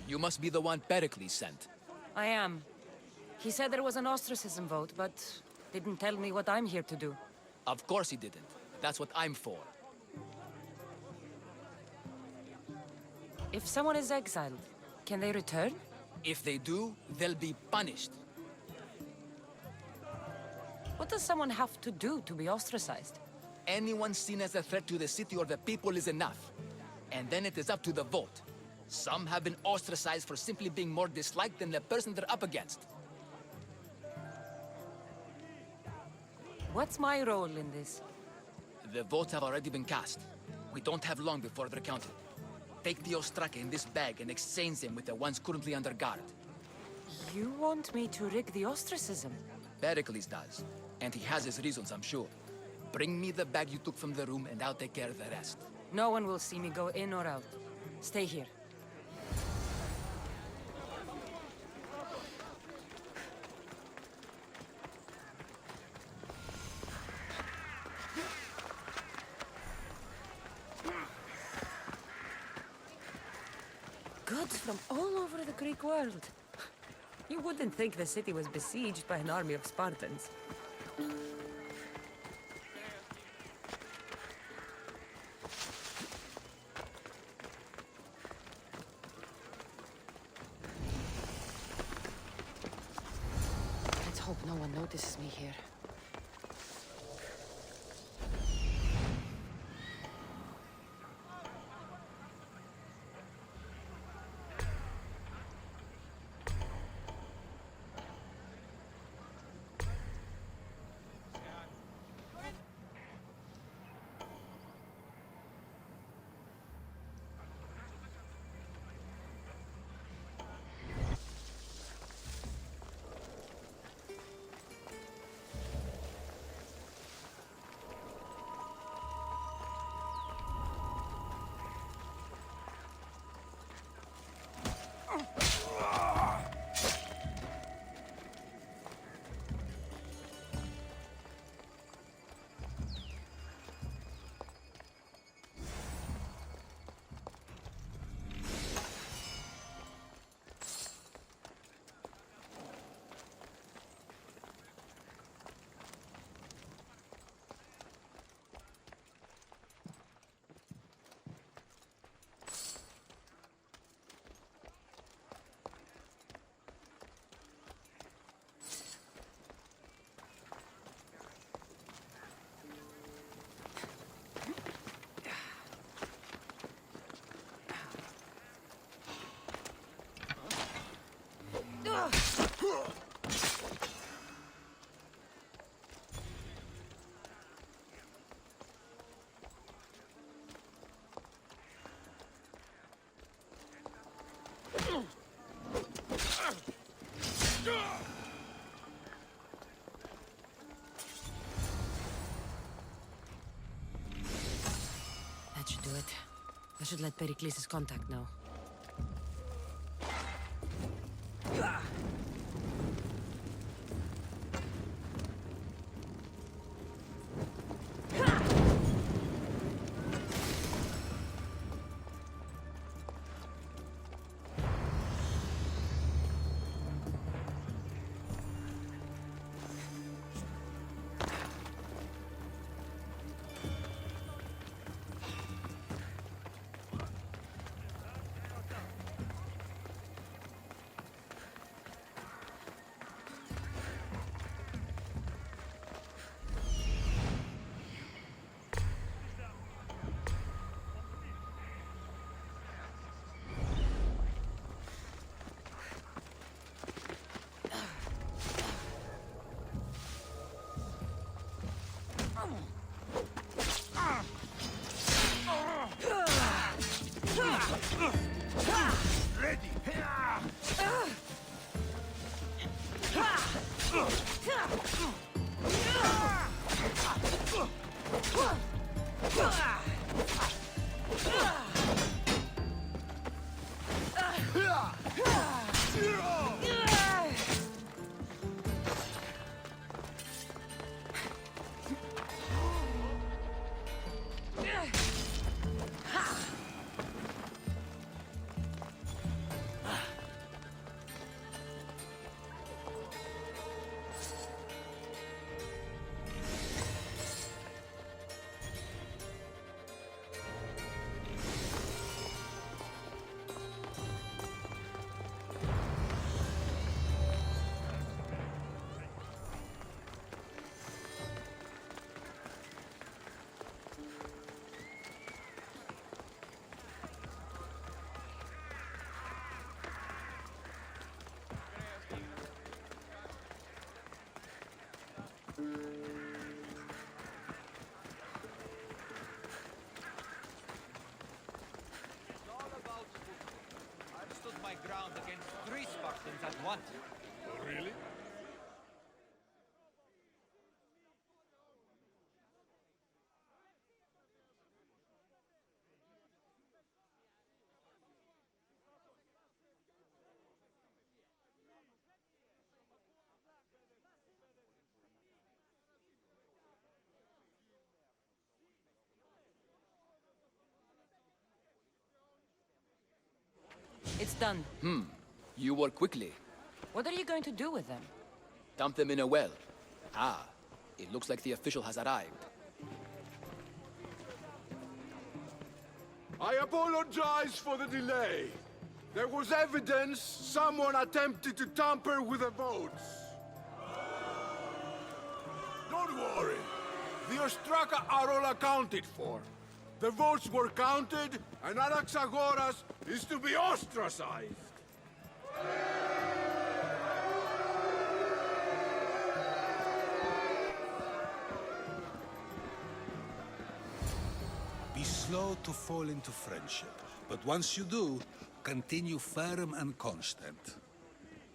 You must be the one Pericles sent. I am. He said there was an ostracism vote, but didn't tell me what I'm here to do. Of course he didn't. That's what I'm for. If someone is exiled, can they return? If they do, they'll be punished. What does someone have to do to be ostracized? Anyone seen as a threat to the city or the people is enough. And then it is up to the vote. Some have been ostracized for simply being more disliked than the person they're up against. What's my role in this? The votes have already been cast. We don't have long before they're counted. Take the Ostraka in this bag and exchange them with the ones currently under guard. You want me to rig the ostracism? Pericles does. And he has his reasons, I'm sure. Bring me the bag you took from the room and I'll take care of the rest. No one will see me go in or out. Stay here. Goods from all over the Greek world. You wouldn't think the city was besieged by an army of Spartans. Let's hope no one notices me here. That should do it. I should let Pericles' contact know. want. Oh, really? It's done. You work quickly. What are you going to do with them? Dump them in a well. Ah, it looks like the official has arrived. I apologize for the delay. There was evidence someone attempted to tamper with the votes. Don't worry. The Ostraka are all accounted for. The votes were counted, and Anaxagoras is to be ostracized. Be slow to fall into friendship, but once you do, continue firm and constant.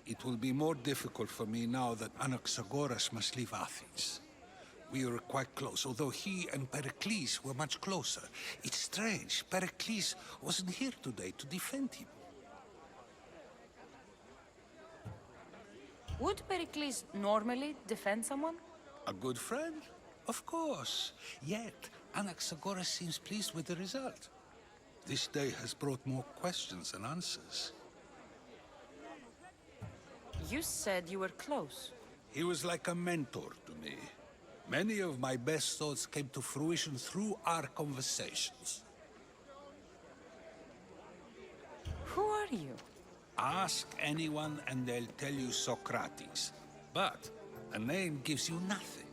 It will be more difficult for me now that Anaxagoras must leave Athens. We were quite close, although he and Pericles were much closer. It's strange, Pericles wasn't here today to defend him. Would Pericles normally defend someone? A good friend? Of course. Yet, Anaxagoras seems pleased with the result. This day has brought more questions than answers. You said you were close. He was like a mentor to me. Many of my best thoughts came to fruition through our conversations. Who are you? Ask anyone and they'll tell you Socrates. But a name gives you nothing.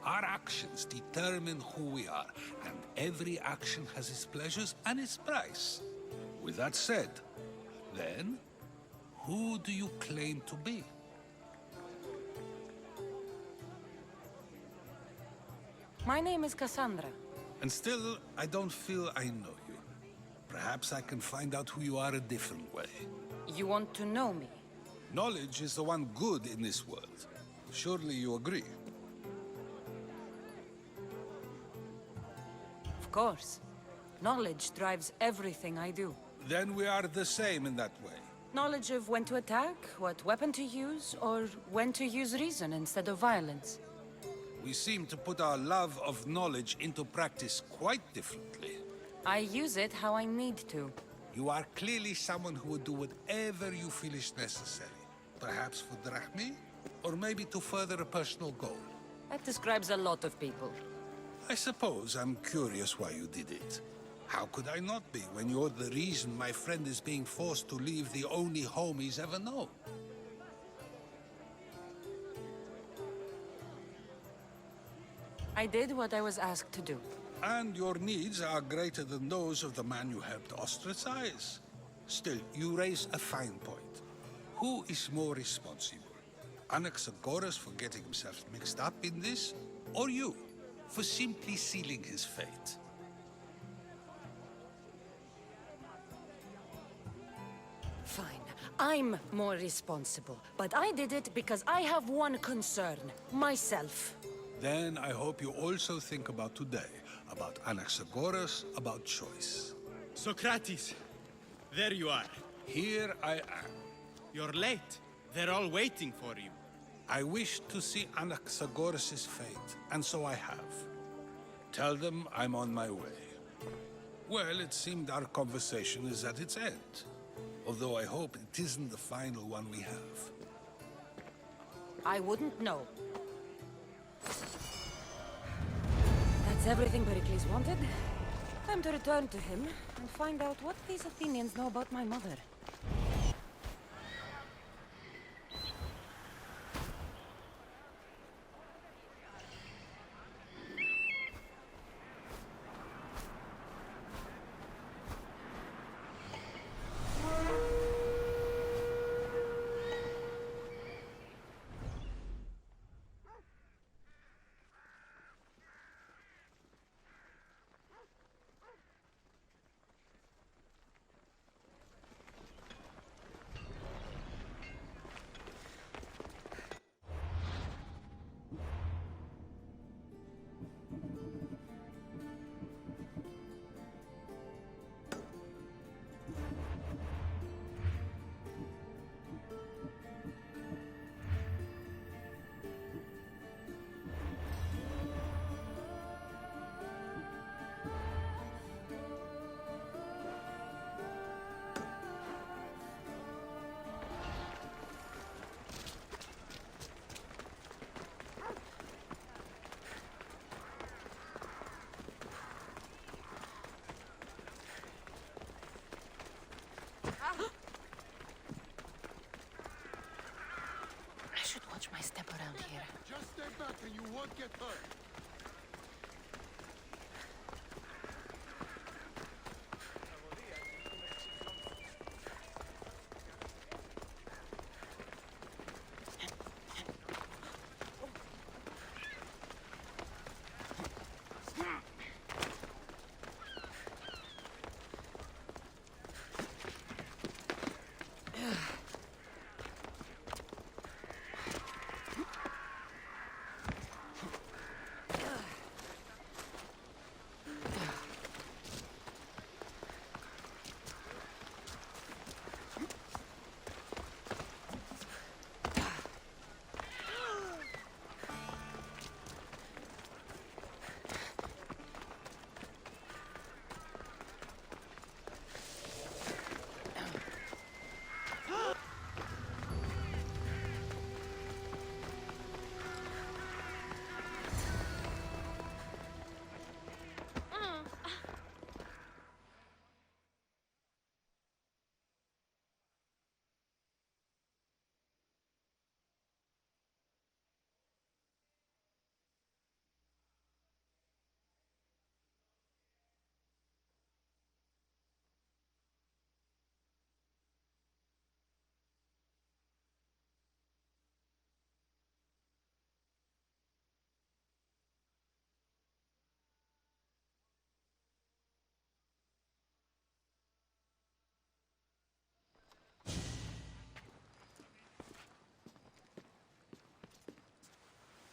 Our actions determine who we are, and every action has its pleasures and its price. With that said, then, who do you claim to be? My name is Cassandra. And still, I don't feel I know you. Perhaps I can find out who you are a different way. You want to know me? Knowledge is the one good in this world. Surely you agree? Of course. Knowledge drives everything I do. Then we are the same in that way. Knowledge of when to attack, what weapon to use, or when to use reason instead of violence. We seem to put our love of knowledge into practice quite differently. I use it how I need to. You are clearly someone who would do whatever you feel is necessary. Perhaps for drachmi, or maybe to further a personal goal. That describes a lot of people. I suppose I'm curious why you did it. How could I not be when you're the reason my friend is being forced to leave the only home he's ever known? I did what I was asked to do. And your needs are greater than those of the man you helped ostracize. Still, you raise a fine point. Who is more responsible? Anaxagoras for getting himself mixed up in this? Or you, for simply sealing his fate? Fine. I'm more responsible. But I did it because I have one concern. Myself. Then I hope you also think about today. About Anaxagoras, about choice. Socrates, there you are. Here I am. You're late. They're all waiting for you. I wish to see Anaxagoras' fate, and so I have. Tell them I'm on my way. Well, it seemed our conversation is at its end. Although I hope it isn't the final one we have. I wouldn't know. That's everything Pericles wanted. Time to return to him and find out what these Athenians know about my mother. should watch my step around here. Just stay back and you won't get hurt.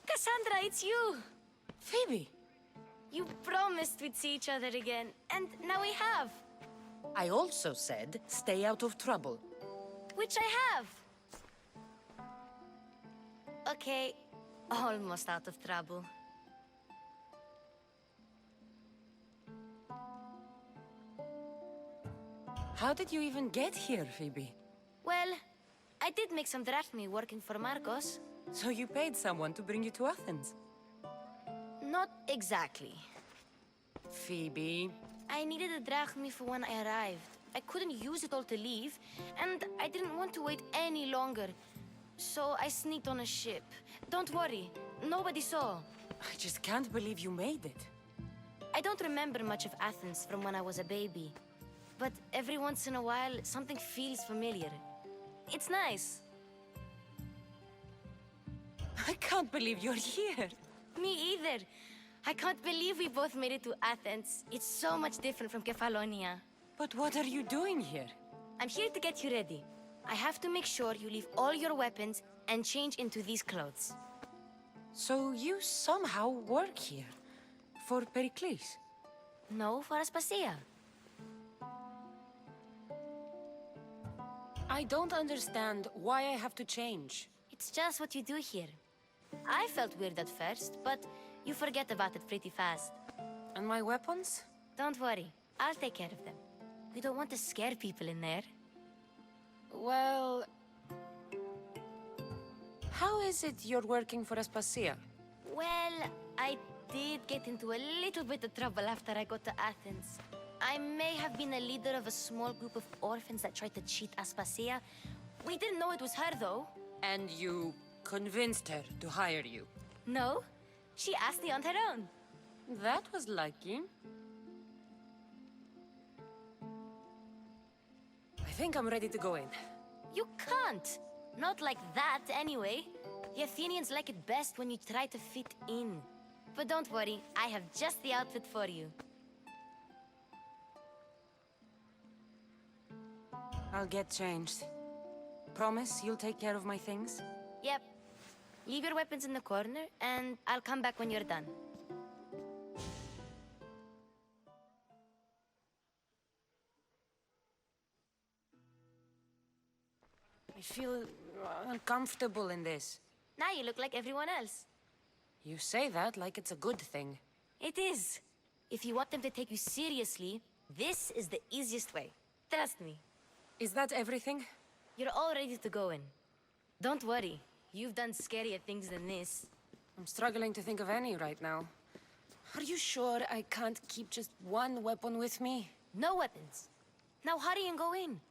Cassandra, it's you! Phoebe! You promised we'd see each other again, and now we have. I also said, stay out of trouble. Which I have. Okay, almost out of trouble. How did you even get here, Phoebe? Well, I did make some drachmi working for Marcos. So you paid someone to bring you to Athens? Not exactly. Phoebe... I needed a drachmi for when I arrived. I couldn't use it all to leave, and I didn't want to wait any longer. So I sneaked on a ship. Don't worry, nobody saw. I just can't believe you made it. I don't remember much of Athens from when I was a baby. But every once in a while, something feels familiar. It's nice. I can't believe you're here. Me either. I can't believe we both made it to Athens. It's so much different from Kefalonia. But what are you doing here? I'm here to get you ready. I have to make sure you leave all your weapons and change into these clothes. So you somehow work here? For Pericles? No, for Aspasia. I don't understand why I have to change. It's just what you do here. I felt weird at first, but you forget about it pretty fast. And my weapons? Don't worry, I'll take care of them. We don't want to scare people in there. Well... How is it you're working for Aspasia? Well, I did get into a little bit of trouble after I got to Athens. I may have been a leader of a small group of orphans that tried to cheat Aspasia. We didn't know it was her, though. And you convinced her to hire you? No, she asked me on her own. That was lucky. I think I'm ready to go in. You can't. Not like that, anyway. The Athenians like it best when you try to fit in. But don't worry, I have just the outfit for you. I'll get changed. Promise you'll take care of my things? Yep. Leave your weapons in the corner, and I'll come back when you're done. I feel uncomfortable in this. Now you look like everyone else. You say that like it's a good thing. It is. If you want them to take you seriously, this is the easiest way. Trust me. Is that everything? You're all ready to go in. Don't worry. You've done scarier things than this. I'm struggling to think of any right now. Are you sure I can't keep just one weapon with me? No weapons. Now hurry and go in.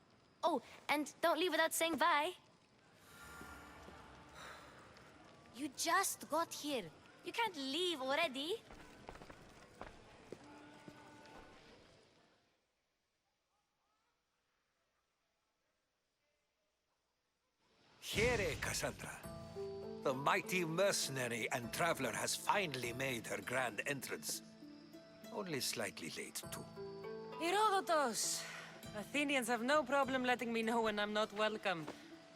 Oh, and don't leave without saying bye. You just got here. You can't leave already. Here, Cassandra. The mighty mercenary and traveler has finally made her grand entrance. Only slightly late, too. Herodotus! Athenians have no problem letting me know when I'm not welcome.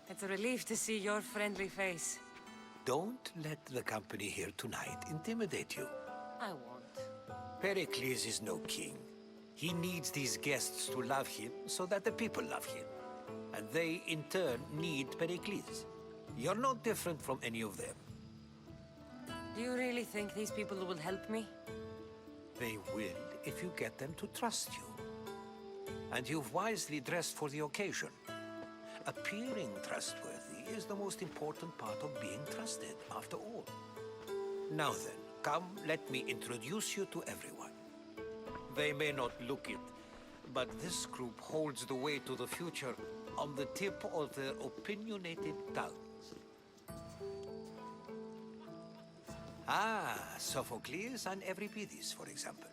It's a relief to see your friendly face. Don't let the company here tonight intimidate you. I won't. Pericles is no king. He needs these guests to love him so that the people love him. And they, in turn, need Pericles. You're no different from any of them. Do you really think these people will help me? They will if you get them to trust you. And you've wisely dressed for the occasion. Appearing trustworthy is the most important part of being trusted, after all. Now then, come, let me introduce you to everyone. They may not look it, but this group holds the way to the future on the tip of their opinionated tongues. Ah, Sophocles and Euripides, for example.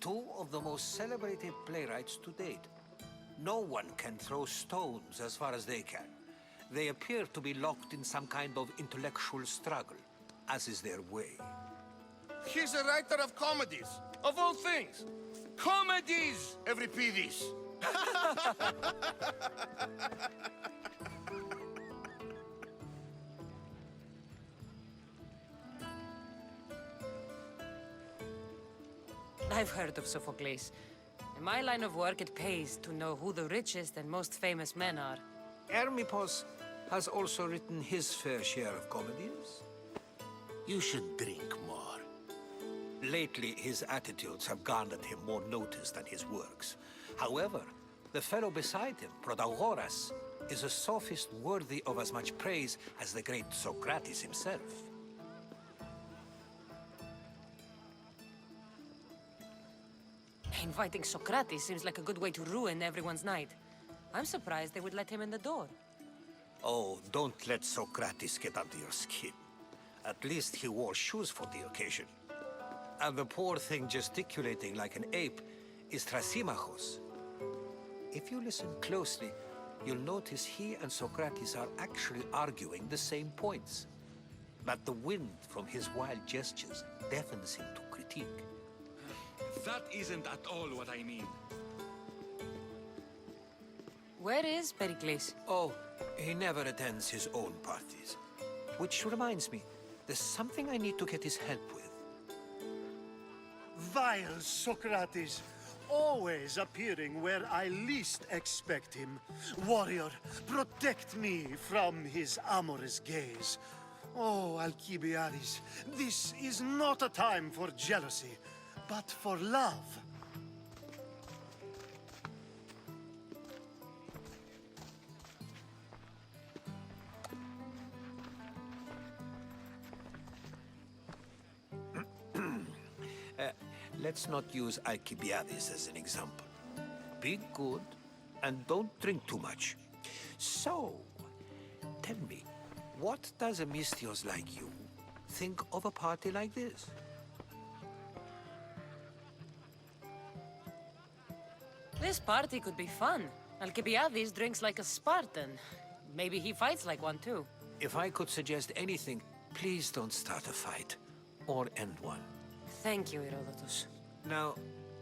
Two of the most celebrated playwrights to date. No one can throw stones as far as they can. They appear to be locked in some kind of intellectual struggle, as is their way. He's a writer of comedies, of all things. Comedies, Euripides. I've heard of Sophocles. In my line of work, it pays to know who the richest and most famous men are. Hermippos has also written his fair share of comedies. You should drink more. Lately, his attitudes have garnered him more notice than his works. However, the fellow beside him, Protagoras, is a sophist worthy of as much praise as the great Socrates himself. Inviting Socrates seems like a good way to ruin everyone's night. I'm surprised they would let him in the door. Oh, don't let Socrates get under your skin. At least he wore shoes for the occasion. And the poor thing gesticulating like an ape is Thrasymachos. If you listen closely, you'll notice he and Socrates are actually arguing the same points. But the wind from his wild gestures deafens him to critique. That isn't at all what I mean. Where is Pericles? Oh, he never attends his own parties. Which reminds me, there's something I need to get his help with. Vile Socrates, always appearing where I least expect him. Warrior, protect me from his amorous gaze. Oh, Alcibiades, this is not a time for jealousy, but for love. Let's not use Alcibiades as an example. Be good, and don't drink too much. So, tell me, what does a Misthios like you think of a party like this? This party could be fun. Alcibiades drinks like a Spartan. Maybe he fights like one too. If I could suggest anything, please don't start a fight, or end one. Thank you, Herodotus. Now,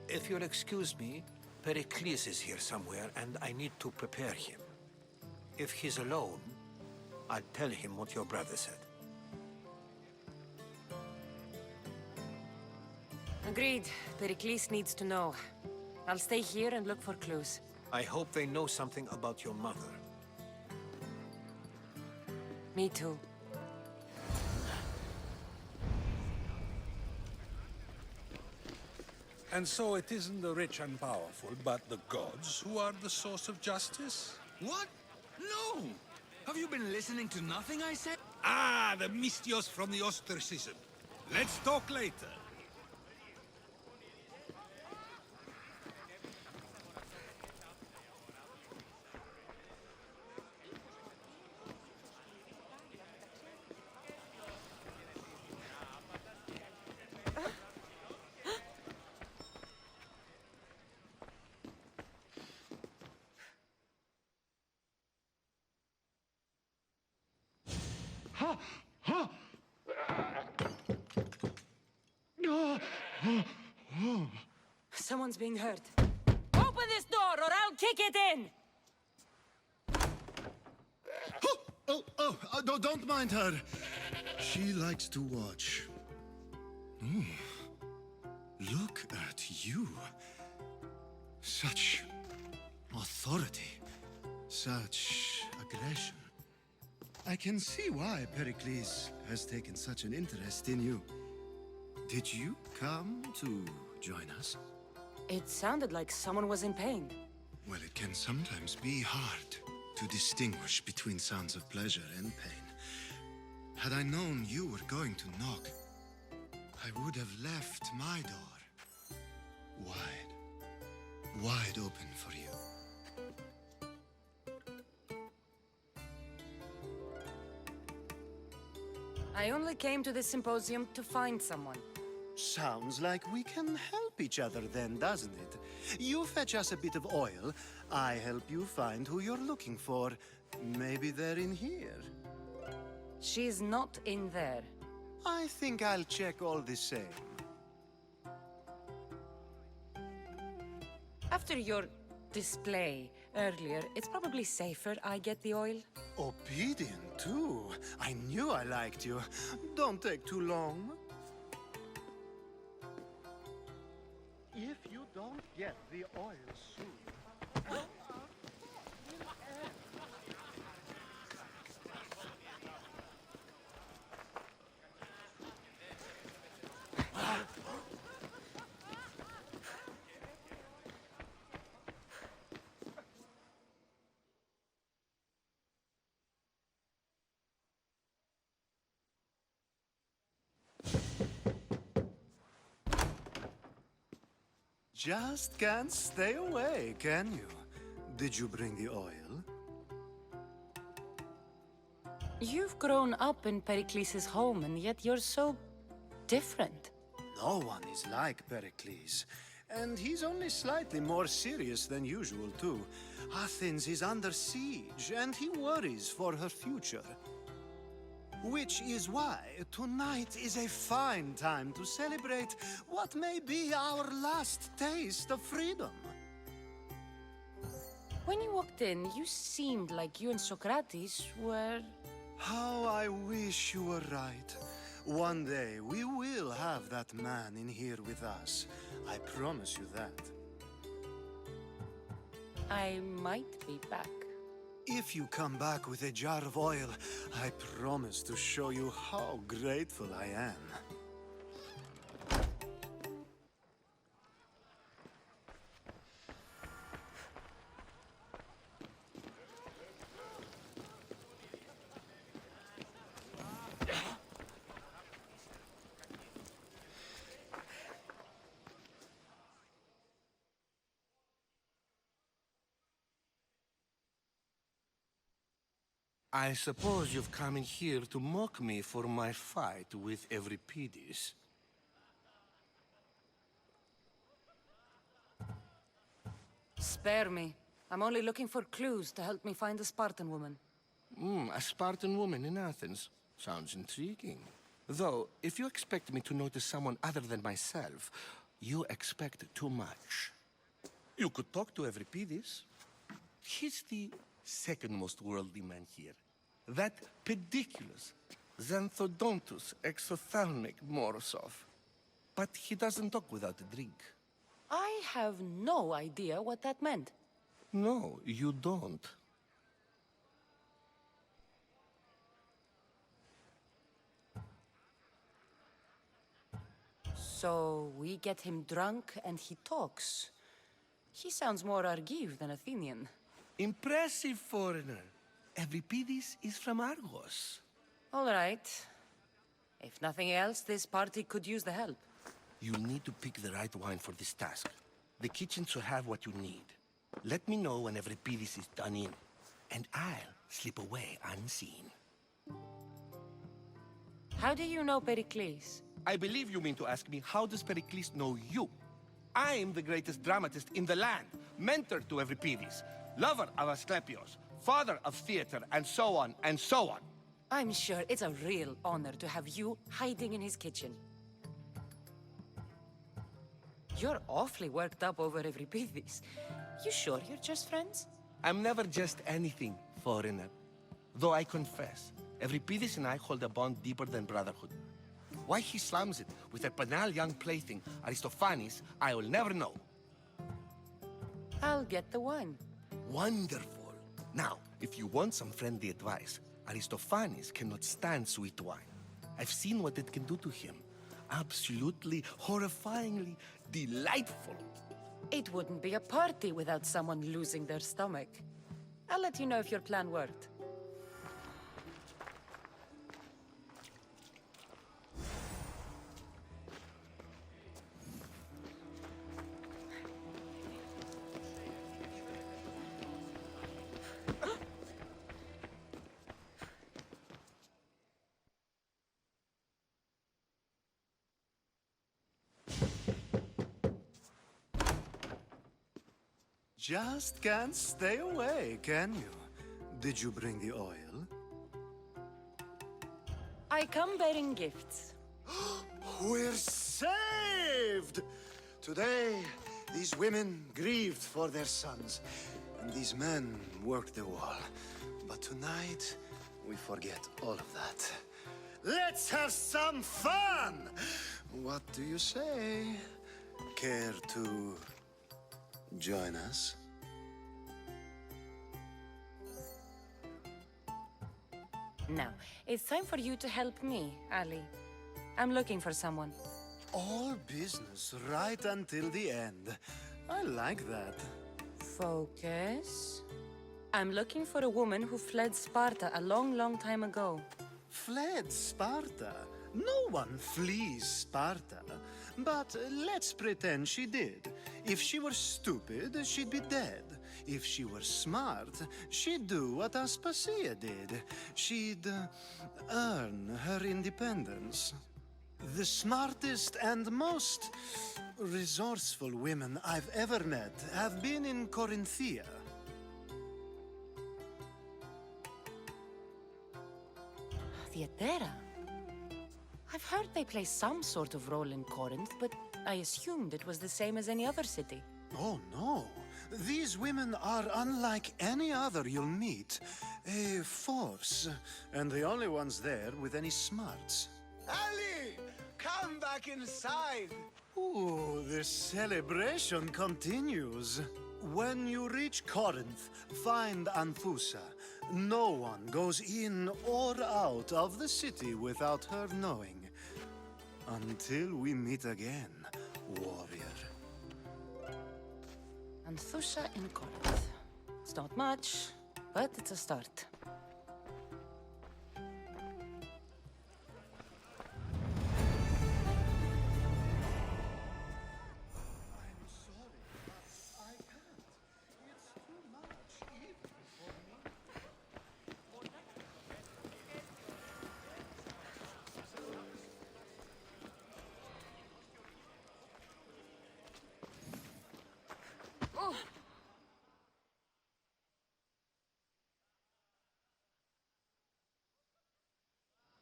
if you'll excuse me, Pericles is here somewhere, and I need to prepare him. If he's alone, I'll tell him what your brother said. Agreed. Pericles needs to know. I'll stay here and look for clues. I hope they know something about your mother. Me too. And so it isn't the rich and powerful, but the gods who are the source of justice? What? No! Have you been listening to nothing I said? Ah, the Misthios from the ostracism. Let's talk later. Someone's being hurt. Open this door or I'll kick it in! No, don't mind her. She likes to watch. Look at you. Such authority. Such aggression. I can see why Pericles has taken such an interest in you. Did you come to join us? It sounded like someone was in pain. Well, it can sometimes be hard to distinguish between sounds of pleasure and pain. Had I known you were going to knock, I would have left my door wide open for you. I only came to this symposium to find someone. Sounds like we can help each other then, doesn't it? You fetch us a bit of oil, I help you find who you're looking for. Maybe they're in here. She's not in there. I think I'll check all the same. After your display earlier, it's probably safer I get the oil. Obedient, too. I knew I liked you. Don't take too long. If you don't get the oil soon... Just can't stay away, can you? Did you bring the oil? You've grown up in Pericles' home, and yet you're so different. No one is like Pericles. And he's only slightly more serious than usual, too. Athens is under siege, and he worries for her future. Which is why tonight is a fine time to celebrate what may be our last taste of freedom. When you walked in, you seemed like you and Socrates were... How I wish you were right. One day we will have that man in here with us. I promise you that. I might be back. If you come back with a jar of oil, I promise to show you how grateful I am. I suppose you've come in here to mock me for my fight with Euripides. Spare me. I'm only looking for clues to help me find a Spartan woman. A Spartan woman in Athens. Sounds intriguing. Though, if you expect me to notice someone other than myself, you expect too much. You could talk to Euripides. He's the second most worldly man here. That pediculous Xanthodontus exophthalmic Morosov. But he doesn't talk without a drink. I have no idea what that meant. No, you don't. So we get him drunk and he talks. He sounds more Argive than Athenian. Impressive foreigner. Euripides is from Argos. All right. If nothing else, this party could use the help. You'll need to pick the right wine for this task. The kitchen should have what you need. Let me know when Euripides is done in, and I'll slip away unseen. How do you know Pericles? I believe you mean to ask me, how does Pericles know you? I'm the greatest dramatist in the land, mentor to Euripides, lover of Asclepios, father of theater, and so on, and so on. I'm sure it's a real honor to have you hiding in his kitchen. You're awfully worked up over Euripides. You sure you're just friends? I'm never just anything, foreigner. Though I confess, Euripides and I hold a bond deeper than brotherhood. Why he slams it with a banal young plaything, Aristophanes, I will never know. I'll get the wine. Wonderful. Now, if you want some friendly advice, Aristophanes cannot stand sweet wine. I've seen what it can do to him. Absolutely, horrifyingly delightful. It wouldn't be a party without someone losing their stomach. I'll let you know if your plan worked. Just can't stay away, can you? Did you bring the oil? I come bearing gifts. We're saved! Today, these women grieved for their sons, and these men worked the wall. But tonight, we forget all of that. Let's have some fun! What do you say? Care to join us? Now, it's time for you to help me, Ali. I'm looking for someone. All business right until the end. I like that. Focus. I'm looking for a woman who fled Sparta a long, long time ago. Fled Sparta? No one flees Sparta. But let's pretend she did. If she were stupid, she'd be dead. If she were smart, she'd do what Aspasia did. She'd earn her independence. The smartest and most resourceful women I've ever met have been in Corinthia. Theatera? I've heard they play some sort of role in Corinth, but I assumed it was the same as any other city. Oh, no. These women are unlike any other you'll meet. A force, and the only ones there with any smarts. Ali! Come back inside! Ooh, the celebration continues. When you reach Corinth, find Anthusa. No one goes in or out of the city without her knowing. Until we meet again, warrior. Anthusa in Corinth. It's not much, but it's a start.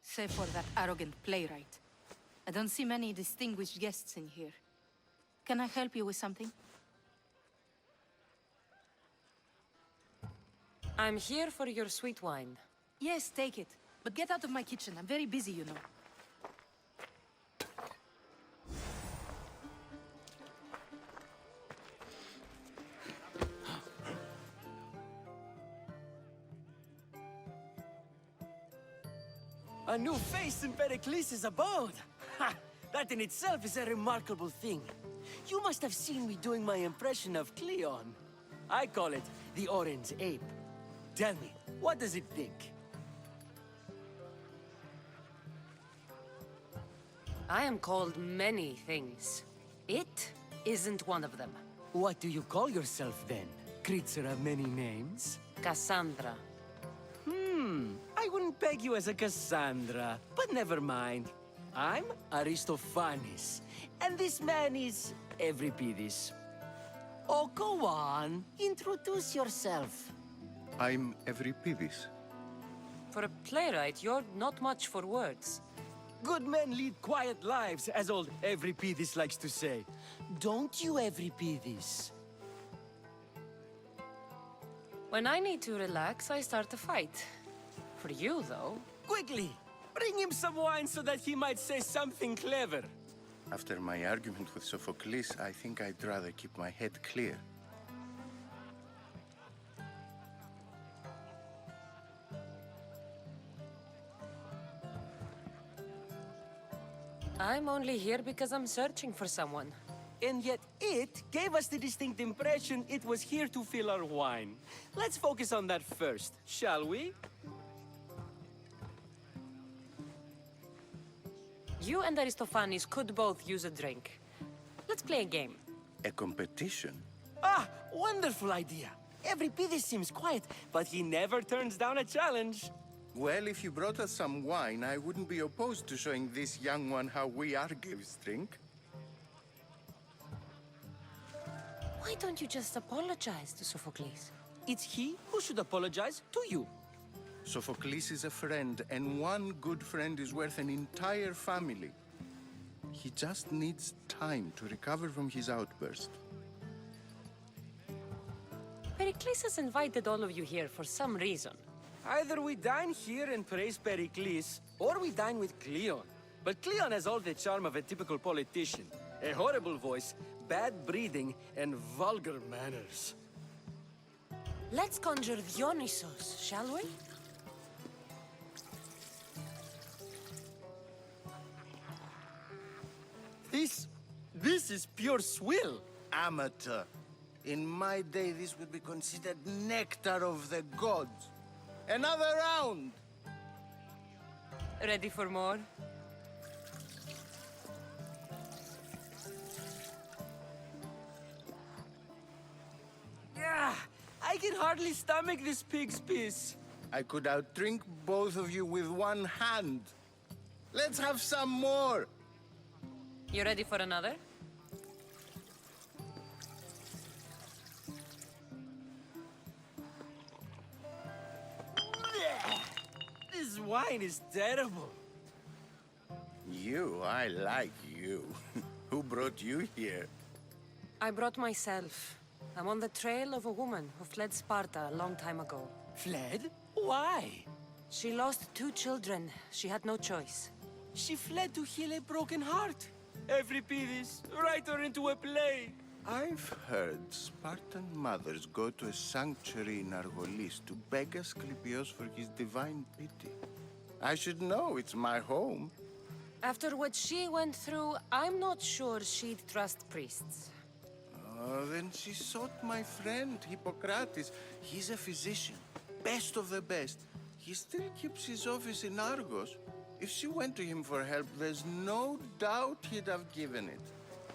Save for that arrogant playwright. I don't see many distinguished guests in here. Can I help you with something? I'm here for your sweet wine. Yes, take it. But get out of my kitchen. I'm very busy, you know. A new face in Pericles' abode! Ha! That in itself is a remarkable thing. You must have seen me doing my impression of Cleon. I call it the Orange Ape. Tell me, what does it think? I am called many things. It isn't one of them. What do you call yourself then? Creature of many names? Cassandra. I wouldn't peg you as a Cassandra, but never mind. I'm Aristophanes, and this man is Euripides. Oh, go on. Introduce yourself. I'm Euripides. For a playwright, you're not much for words. Good men lead quiet lives, as old Evripidis likes to say. Don't you, Evripidis? When I need to relax, I start a fight. For you, though... Quickly! Bring him some wine so that he might say something clever. After my argument with Sophocles, I think I'd rather keep my head clear. I'm only here because I'm searching for someone. And yet it gave us the distinct impression it was here to fill our wine. Let's focus on that first, shall we? You and Aristophanes could both use a drink. Let's play a game. A competition? Ah, wonderful idea. Evripidis seems quiet, but he never turns down a challenge. Well, if you brought us some wine, I wouldn't be opposed to showing this young one how we Argives drink. Why don't you just apologize to Sophocles? It's he who should apologize to you. Sophocles is a friend, and one good friend is worth an entire family. He just needs time to recover from his outburst. Pericles has invited all of you here for some reason. Either we dine here and praise Pericles, or we dine with Cleon. But Cleon has all the charm of a typical politician. A horrible voice, bad breeding, and vulgar manners. Let's conjure Dionysos, shall we? This is pure swill. Amateur. In my day, this would be considered nectar of the gods. Another round! Ready for more? Yeah, I can hardly stomach this pig's piss. I could outdrink both of you with one hand. Let's have some more! You ready for another? This wine is terrible. I like you. Who brought you here? I brought myself. I'm on the trail of a woman who fled Sparta a long time ago. Fled? Why? She lost 2 children. She had no choice. She fled to heal a broken heart. Evripidis, write her into a play. I've heard Spartan mothers go to a sanctuary in Argolis to beg Asclepios for his divine pity. I should know, it's my home. After what she went through, I'm not sure she'd trust priests. Oh, then she sought my friend, Hippocrates. He's a physician, best of the best. He still keeps his office in Argos. If she went to him for help, there's no doubt he'd have given it.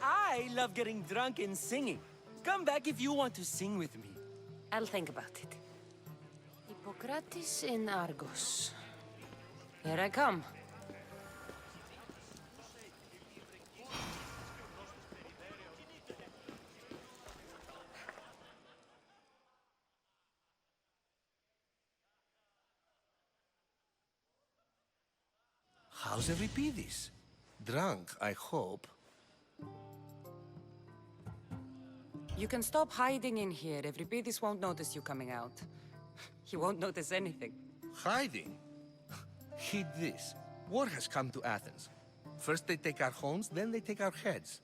I love getting drunk and singing. Come back if you want to sing with me. I'll think about it. Hippocrates in Argos. Here I come. How's Evripidis? Drunk, I hope. You can stop hiding in here. Evripidis won't notice you coming out. He won't notice anything. Hiding? Heed this. War has come to Athens. First they take our homes, then they take our heads.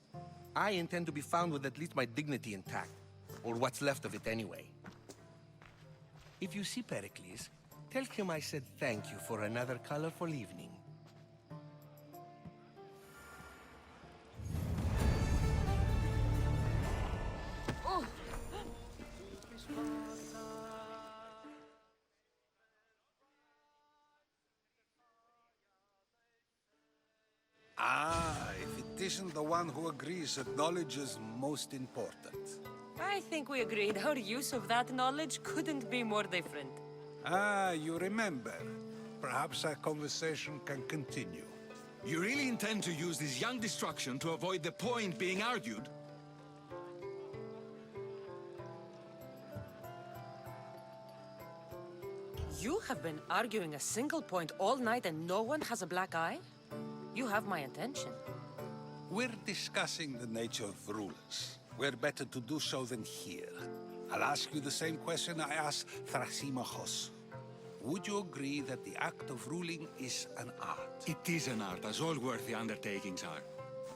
I intend to be found with at least my dignity intact. Or what's left of it anyway. If you see Pericles, tell him I said thank you for another colorful evening. If it isn't the one who agrees that knowledge is most important. I think we agreed our use of that knowledge couldn't be more different. You remember. Perhaps our conversation can continue. You really intend to use this young destruction to avoid the point being argued? You have been arguing a single point all night and no one has a black eye? You have my attention. We're discussing the nature of rulers. Where better to do so than here? I'll ask you the same question I asked Thrasimachos. Would you agree that the act of ruling is an art? It is an art, as all worthy undertakings are.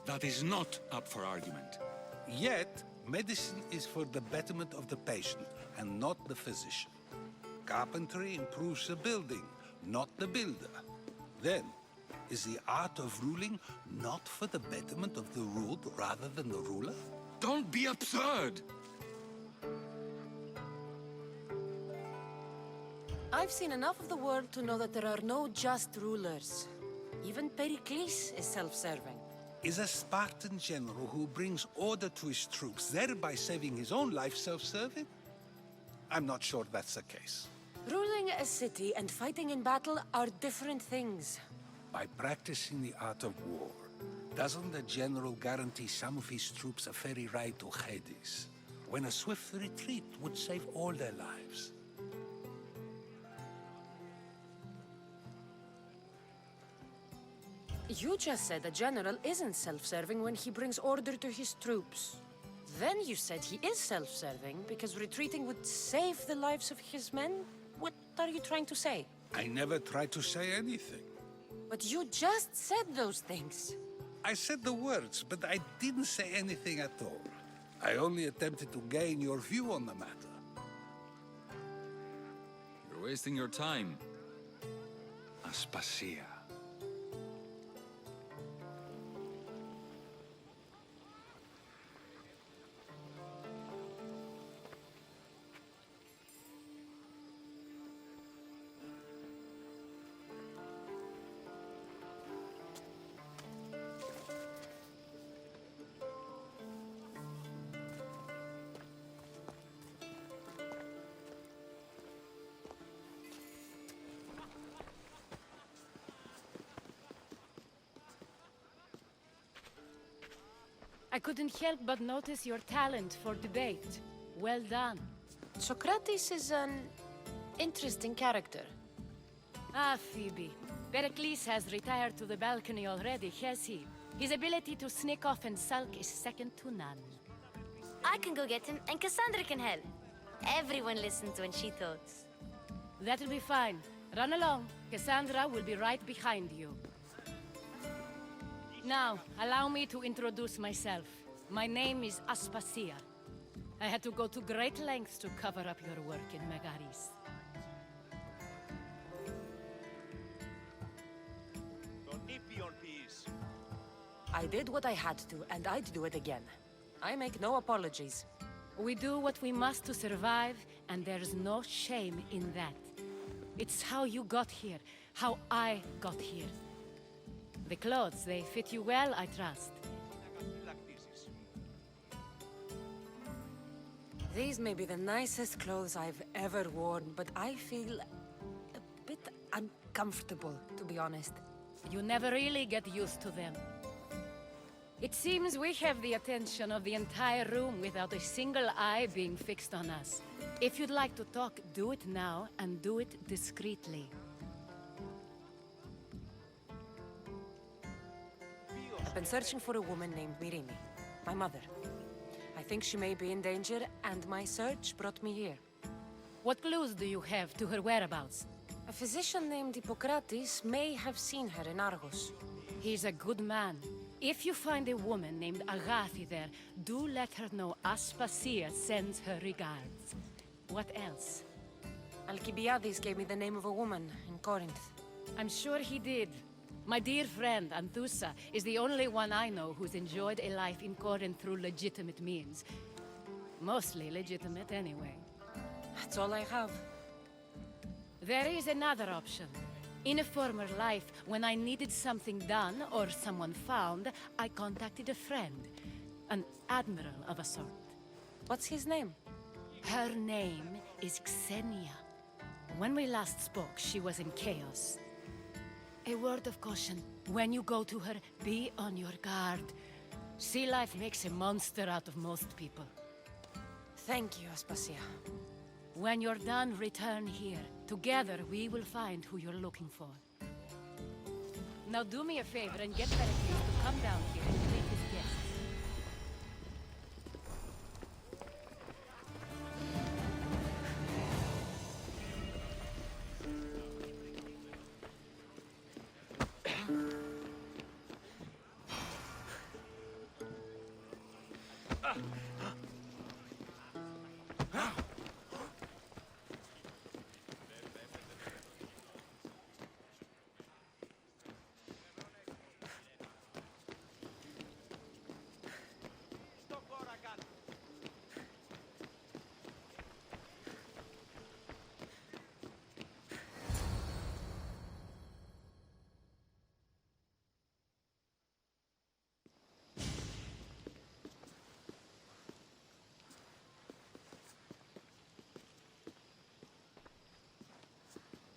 That is not up for argument. Yet, medicine is for the betterment of the patient and not the physician. Carpentry improves the building, not the builder. Then, is the art of ruling not for the betterment of the ruled rather than the ruler? Don't be absurd! I've seen enough of the world to know that there are no just rulers. Even Pericles is self-serving. Is a Spartan general who brings order to his troops, thereby saving his own life, self-serving? I'm not sure that's the case. Ruling a city and fighting in battle are different things. By practicing the art of war, doesn't the general guarantee some of his troops a ferry ride to Hades, when a swift retreat would save all their lives? You just said a general isn't self-serving when he brings order to his troops. Then you said he is self-serving because retreating would save the lives of his men? What are you trying to say? I never tried to say anything. But you just said those things. I said the words, but I didn't say anything at all. I only attempted to gain your view on the matter. You're wasting your time. Aspasia. I couldn't help but notice your talent for debate. Well done. Socrates is an interesting character. Ah, Phoebe. Pericles has retired to the balcony already, has he? His ability to sneak off and sulk is second to none. I can go get him, and Cassandra can help. Everyone listens when she talks. That'll be fine. Run along. Cassandra will be right behind you. Now, allow me to introduce myself. My name is Aspasia. I had to go to great lengths to cover up your work in Megaris. I did what I had to, and I'd do it again. I make no apologies. We do what we must to survive, and there's no shame in that. It's how you got here, how I got here. The clothes, they fit you well, I trust. These may be the nicest clothes I've ever worn, but I feel a bit uncomfortable, to be honest. You never really get used to them. It seems we have the attention of the entire room without a single eye being fixed on us. If you'd like to talk, do it now, and do it discreetly. I've been searching for a woman named Myrine, my mother. I think she may be in danger, and my search brought me here. What clues do you have to her whereabouts? A physician named Hippocrates may have seen her in Argos. He's a good man. If you find a woman named Agathi there, do let her know Aspasia sends her regards. What else? Alcibiades gave me the name of a woman in Corinth. I'm sure he did. My dear friend, Anthusa, is the only one I know who's enjoyed a life in Corinth through legitimate means. Mostly legitimate, anyway. That's all I have. There is another option. In a former life, when I needed something done or someone found, I contacted a friend. An admiral of a sort. What's his name? Her name is Xenia. When we last spoke, she was in chaos. A word of caution. When you go to her, be on your guard. Sea life makes a monster out of most people. Thank you, Aspasia. When you're done, return here. Together, we will find who you're looking for. Now do me a favor and get Pericles to come down here and greet his guests.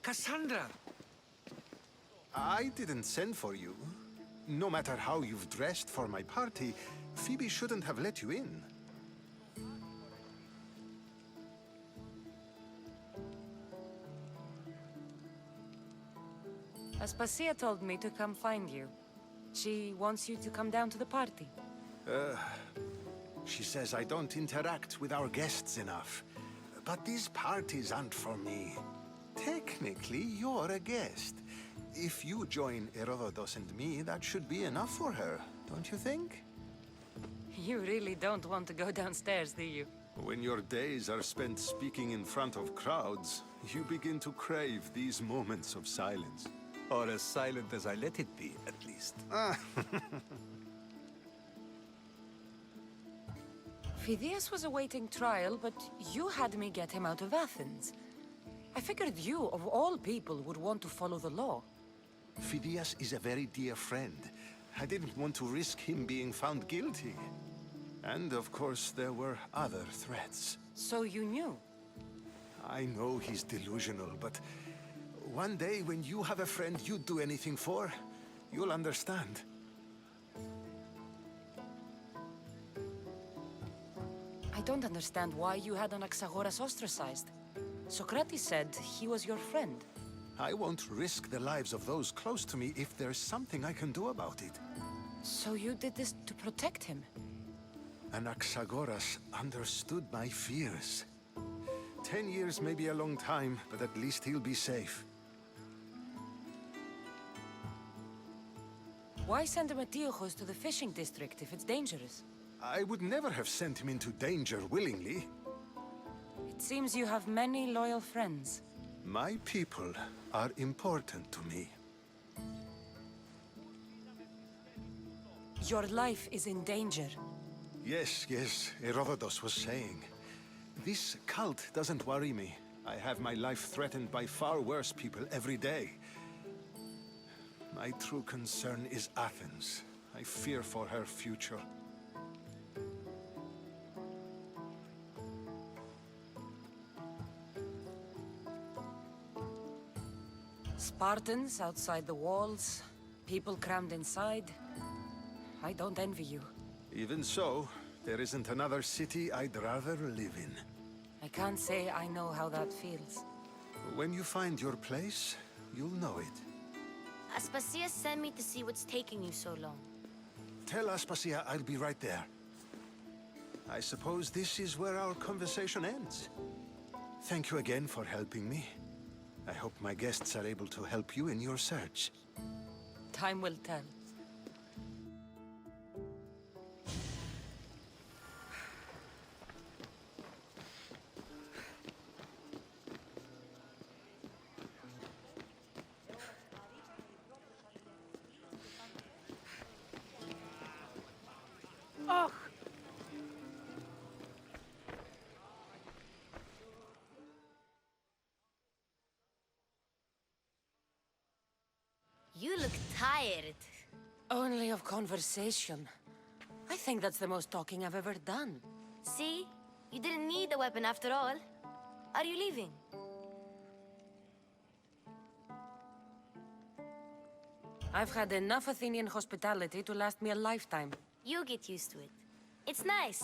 Cassandra! I didn't send for you. No matter how you've dressed for my party, Phoebe shouldn't have let you in. Aspasia told me to come find you. She wants you to come down to the party. She says I don't interact with our guests enough. But these parties aren't for me. Technically, you're a guest. If you join Herodotus and me, that should be enough for her, don't you think? You really don't want to go downstairs, do you? When your days are spent speaking in front of crowds, you begin to crave these moments of silence. Or as silent as I let it be, at least. Phidias was awaiting trial, but you had me get him out of Athens. I figured you, of all people, would want to follow the law. Phidias is a very dear friend. I didn't want to risk him being found guilty. And of course, there were other threats. So you knew? I know he's delusional, but one day when you have a friend you'd do anything for, you'll understand. I don't understand why you had Anaxagoras ostracized. Socrates said he was your friend. I won't risk the lives of those close to me if there's something I can do about it. So you did this to protect him? Anaxagoras understood my fears. 10 years may be a long time, but at least he'll be safe. Why send Metiochos to the fishing district if it's dangerous? I would never have sent him into danger willingly. It seems you have many loyal friends. My people are important to me. Your life is in danger. Yes, Herodotus was saying. This cult doesn't worry me. I have my life threatened by far worse people every day. My true concern is Athens. I fear for her future. Spartans outside the walls, people crammed inside. I don't envy you. Even so, there isn't another city I'd rather live in. I can't say I know how that feels. When you find your place, you'll know it. Aspasia sent me to see what's taking you so long. Tell Aspasia I'll be right there. I suppose this is where our conversation ends. Thank you again for helping me. I hope my guests are able to help you in your search. Time will tell. You look tired. Only of conversation. I think that's the most talking I've ever done. See? You didn't need the weapon after all. Are you leaving? I've had enough Athenian hospitality to last me a lifetime. You get used to it. It's nice.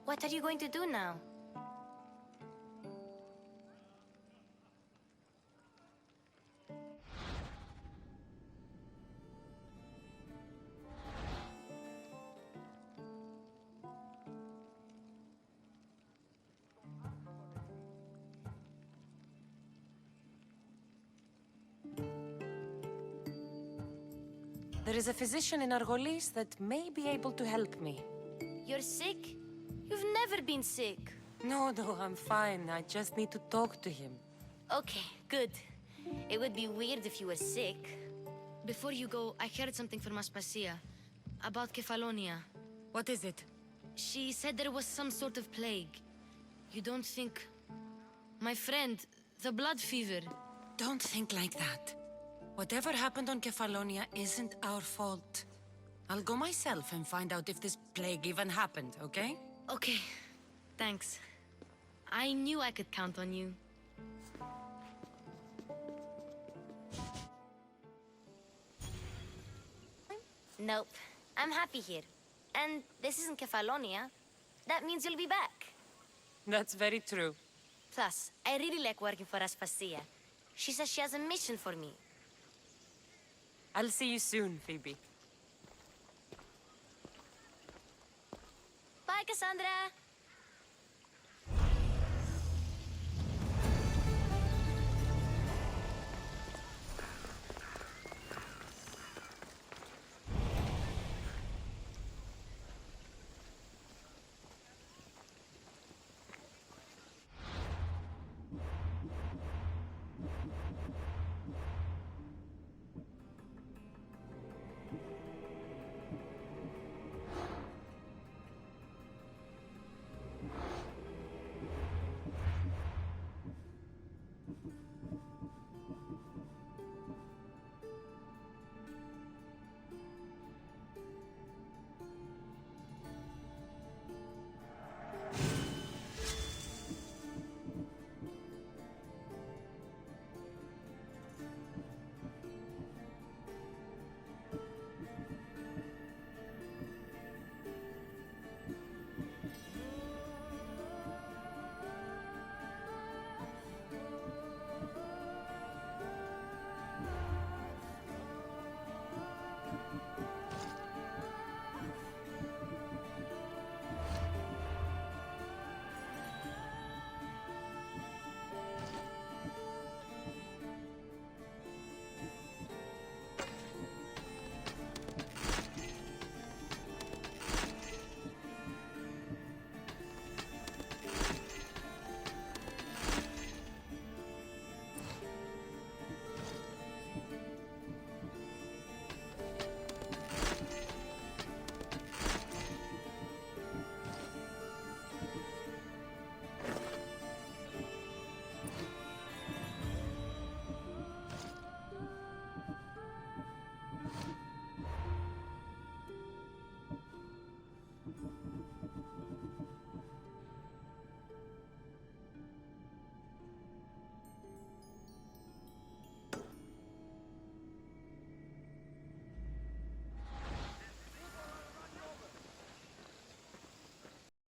What are you going to do now? There is a physician in Argolis that may be able to help me. You're sick? You've never been sick. No, I'm fine. I just need to talk to him. Okay, good. It would be weird if you were sick. Before you go, I heard something from Aspasia. About Kefalonia. What is it? She said there was some sort of plague. You don't think... My friend, the blood fever. Don't think like that. Whatever happened on Kefalonia isn't our fault. I'll go myself and find out if this plague even happened, okay? Okay, thanks. I knew I could count on you. Nope, I'm happy here. And this isn't Kefalonia. That means you'll be back. That's very true. Plus, I really like working for Aspasia. She says she has a mission for me. I'll see you soon, Phoebe. Bye, Cassandra!